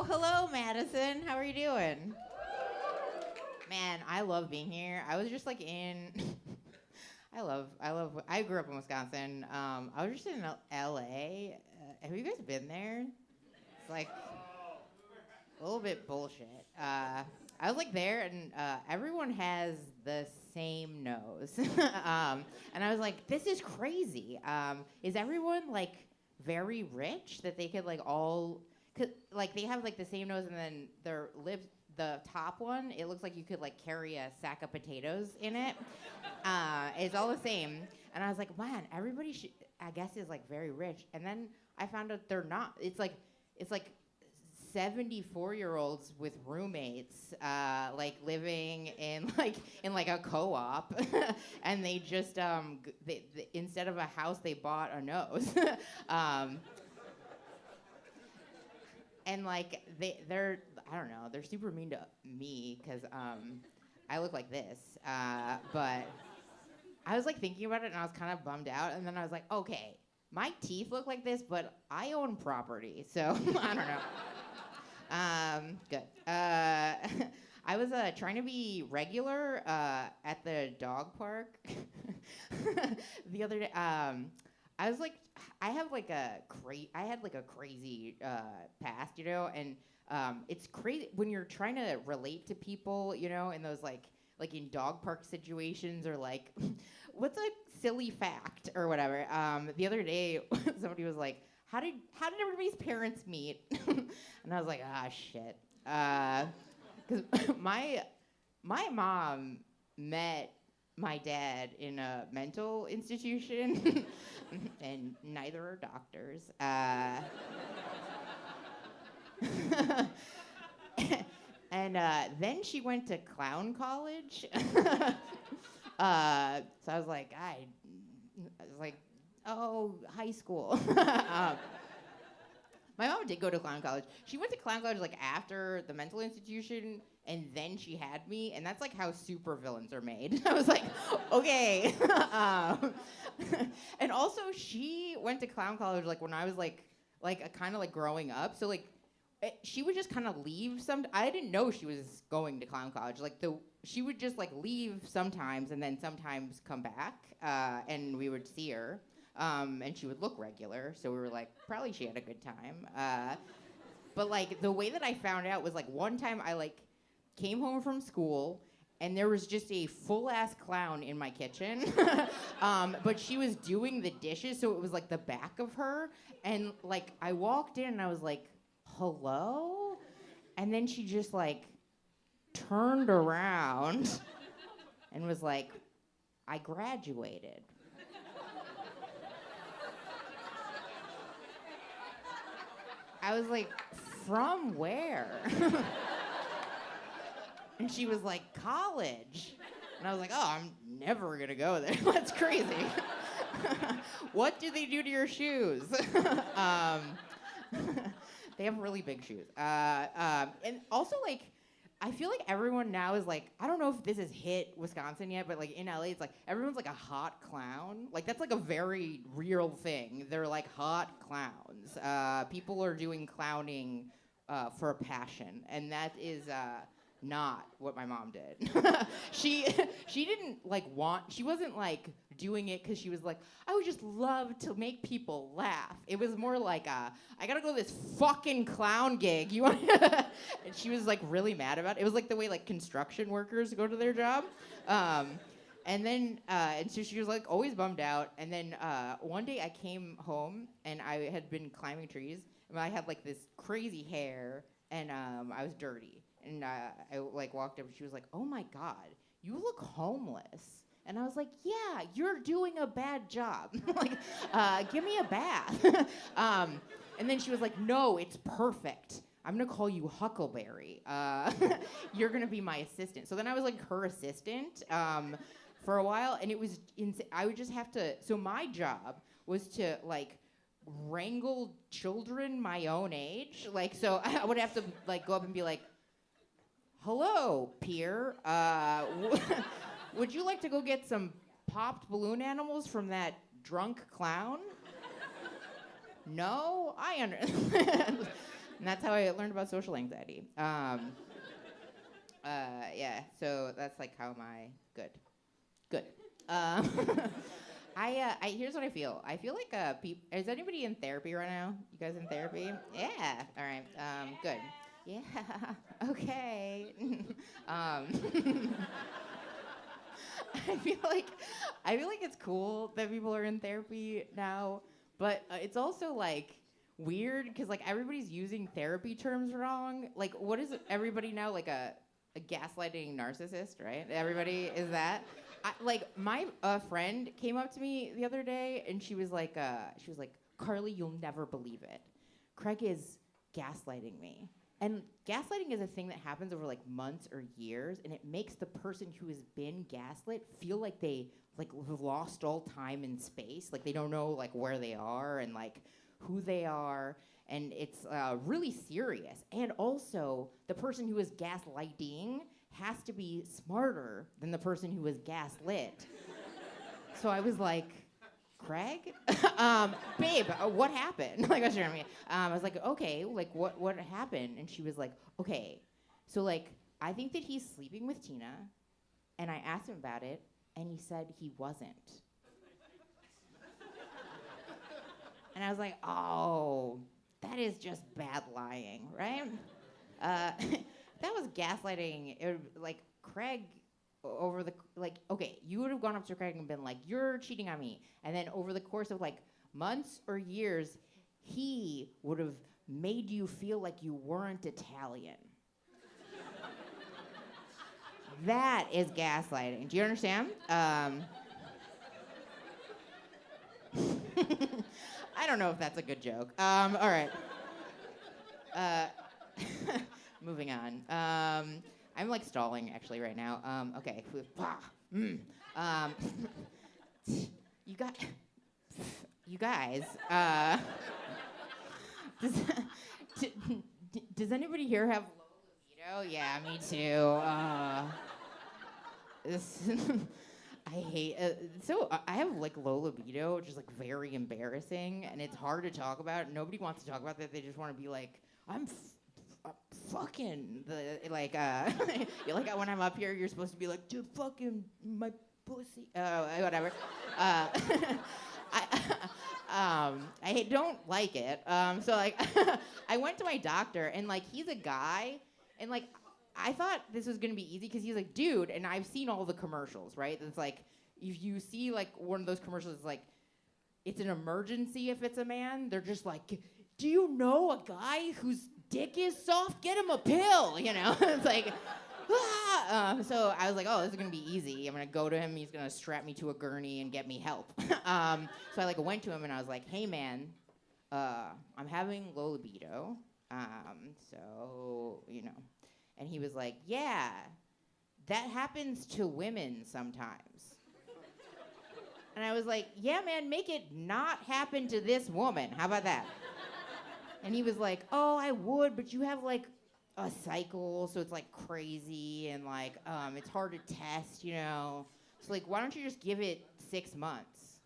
Hello, Madison. How are you doing? Man, I love being here. I was just like in. I grew up in Wisconsin. I was just in LA. Have you guys been there? It's like a little bit bullshit. I was like there, and everyone has the same nose. And I was like, this is crazy. Is everyone like very rich that they could like all, cause like they have like the same nose, and then their lips, the top one, it looks like you could like carry a sack of potatoes in it. It's all the same. And I was like, man, everybody I guess is like very rich. And then I found out they're not. It's like 74-year-olds with roommates, like living in a co-op, and they just they instead of a house they bought a nose, and like they're I don't know, they're super mean to me because I look like this, but I was like thinking about it and I was kind of bummed out, and then I was like, okay, my teeth look like this, but I own property, so I don't know. Good. I was trying to be regular at the dog park the other day. I was like, I had like a crazy past, you know, and it's crazy when you're trying to relate to people, you know, in those like in dog park situations, or like, what's a silly fact or whatever. The other day, somebody was like, How did everybody's parents meet? And I was like, shit. Because my mom met my dad in a mental institution, and neither are doctors. And then she went to clown college. So I was like, oh, high school. My mom did go to clown college. She went to clown college like after the mental institution, and then she had me, and that's like how supervillains are made. I was like, okay. And also, she went to clown college like when I was like kind of like growing up. So like, she would just kind of leave I didn't know she was going to clown college. Like she would just like leave sometimes, and then sometimes come back, and we would see her. And she would look regular, so we were like, probably she had a good time. But like the way that I found out was like one time I like came home from school and there was just a full-ass clown in my kitchen. But she was doing the dishes, so it was like the back of her. And like I walked in and I was like, hello? And then she just like turned around and was like, I graduated. I was like, from where? And she was like, college. And I was like, oh, I'm never gonna go there. That's crazy. What do they do to your shoes? They have really big shoes. And also, like, I feel like everyone now is like, I don't know if this has hit Wisconsin yet, but like in LA, it's like everyone's like a hot clown. Like that's like a very real thing. They're like hot clowns. People are doing clowning for a passion, and that is not what my mom did. She didn't like she wasn't like doing it because she was like, I would just love to make people laugh. It was more like, I gotta go to this fucking clown gig. You want? And she was like really mad about it. It was like the way like construction workers go to their job. And then, and so she was like always bummed out. And then one day I came home and I had been climbing trees, and I had like this crazy hair, and I was dirty. And I like walked up and she was like, oh my God, you look homeless. And I was like, yeah, you're doing a bad job. Like, give me a bath. And then she was like, no, it's perfect. I'm gonna call you Huckleberry. You're gonna be my assistant. So then I was like her assistant for a while, and it was I would just have to, so my job was to like wrangle children my own age. Like, so I would have to like go up and be like, hello, peer. Would you like to go get some popped balloon animals from that drunk clown? No? I understand. And that's how I learned about social anxiety. Yeah, so that's like how good. Um, here's what I feel. I feel like is anybody in therapy right now? You guys in therapy? Yeah. All right. Good. Yeah. Okay. um, I feel like it's cool that people are in therapy now, but it's also like weird because like everybody's using therapy terms wrong. Like, what is everybody now like a gaslighting narcissist, right? Everybody is that. Like my friend came up to me the other day and she was like, Carly, you'll never believe it. Craig is gaslighting me. And gaslighting is a thing that happens over like months or years, and it makes the person who has been gaslit feel like they like lost all time and space, like they don't know like where they are and like who they are, and it's really serious. And also, the person who is gaslighting has to be smarter than the person who is gaslit. So I was like, Craig? Babe, what happened? Like, I was like, okay, like, what happened? And she was like, okay, so, like, I think that he's sleeping with Tina, and I asked him about it, and he said he wasn't. And I was like, oh, that is just bad lying, right? That was gaslighting. Like, Craig... over the, like, okay, you would have gone up to Craig and been like, you're cheating on me. And then over the course of like months or years, he would have made you feel like you weren't Italian. That is gaslighting. Do you understand? I don't know if that's a good joke. All right. Moving on. I'm like stalling actually right now. Okay. You guys. Does anybody here have low libido? Yeah, me too. I hate. So I have like low libido, which is like very embarrassing, and it's hard to talk about. Nobody wants to talk about that. They just want to be like, I'm fucking the like you're like when I'm up here you're supposed to be like dude fucking my pussy whatever I don't like it so like I went to my doctor and like he's a guy and like I thought this was gonna be easy because he's like dude and I've seen all the commercials right it's like if you see like one of those commercials it's like it's an emergency if it's a man they're just like do you know a guy whose dick is soft? Get him a pill, you know? It's like, so I was like, oh, this is gonna be easy. I'm gonna go to him, he's gonna strap me to a gurney and get me help. So I like went to him and I was like, hey man, I'm having low libido, so, you know. And he was like, yeah, that happens to women sometimes. And I was like, yeah man, make it not happen to this woman. How about that? And he was like, oh, I would, but you have, like, a cycle, so it's, like, crazy, and, like, it's hard to test, you know? So, like, why don't you just give it 6 months?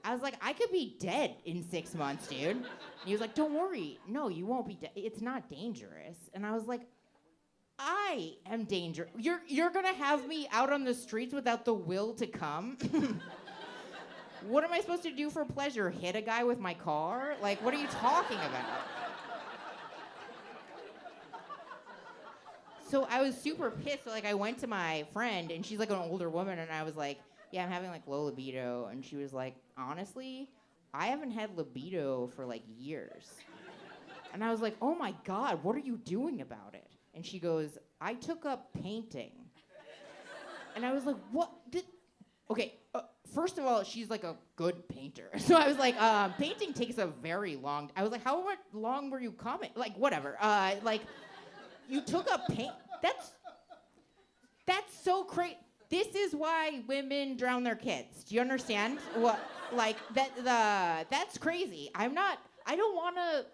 I was like, I could be dead in 6 months, dude. And he was like, don't worry. No, you won't be dead. It's not dangerous. And I was like, I am dangerous. You're gonna have me out on the streets without the will to come? What am I supposed to do for pleasure? Hit a guy with my car? Like, what are you talking about? So I was super pissed. So, like, I went to my friend, and she's, like, an older woman, and I was like, yeah, I'm having, like, low libido. And she was like, honestly, I haven't had libido for, like, years. And I was like, oh, my God, what are you doing about it? And she goes, I took up painting. And I was like, what? Okay, first of all, she's like a good painter. So I was like, painting takes a very long... I was like, how long were you coming? Like, whatever. Like, you took up paint... That's so crazy. This is why women drown their kids. Do you understand? What? Like, that's crazy. I don't want to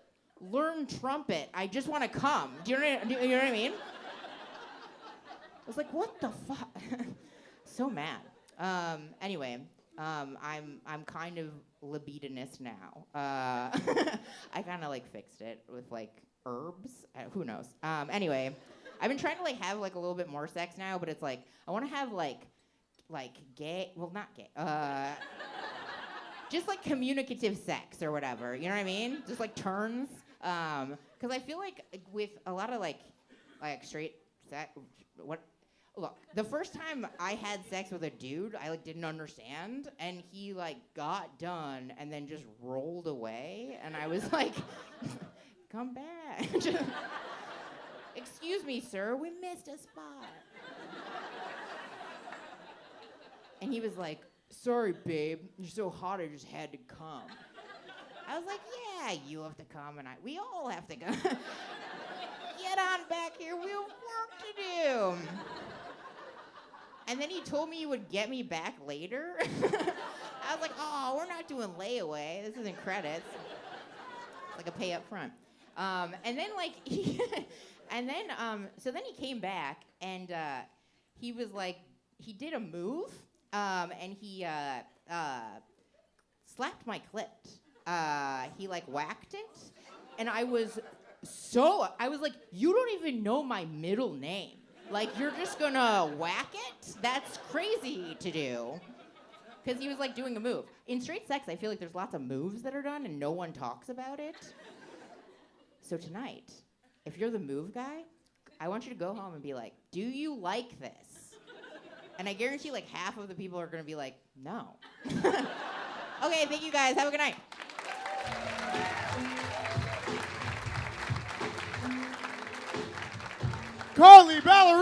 learn trumpet. I just want to come. Do you know what I mean? I was like, what the fuck? So mad. Anyway, I'm kind of libidinous now. I kind of like fixed it with like herbs. Who knows? Anyway, I've been trying to like have like a little bit more sex now, but it's like I want to have like gay. Well, not gay. Just like communicative sex or whatever. You know what I mean? Just like turns. Because I feel like with a lot of like straight sex, look, the first time I had sex with a dude, I like didn't understand, and he like got done and then just rolled away, and I was like, come back. Excuse me, sir, we missed a spot. And he was like, sorry, babe, you're so hot, I just had to come. I was like, yeah, you have to come, and we all have to come. Get on back here, we have work to do. And then he told me he would get me back later. I was like, oh, we're not doing layaway. This isn't credits. It's like a pay up front. And then like, so then he came back and he was like, he did a move and he slapped my clit. He like whacked it. And I was like, you don't even know my middle name. Like, you're just gonna whack it? That's crazy to do. Because he was, like, doing a move. In straight sex, I feel like there's lots of moves that are done and no one talks about it. So tonight, if you're the move guy, I want you to go home and be like, do you like this? And I guarantee, like, half of the people are gonna be like, no. Okay, thank you guys. Have a good night. Carly Ballerina.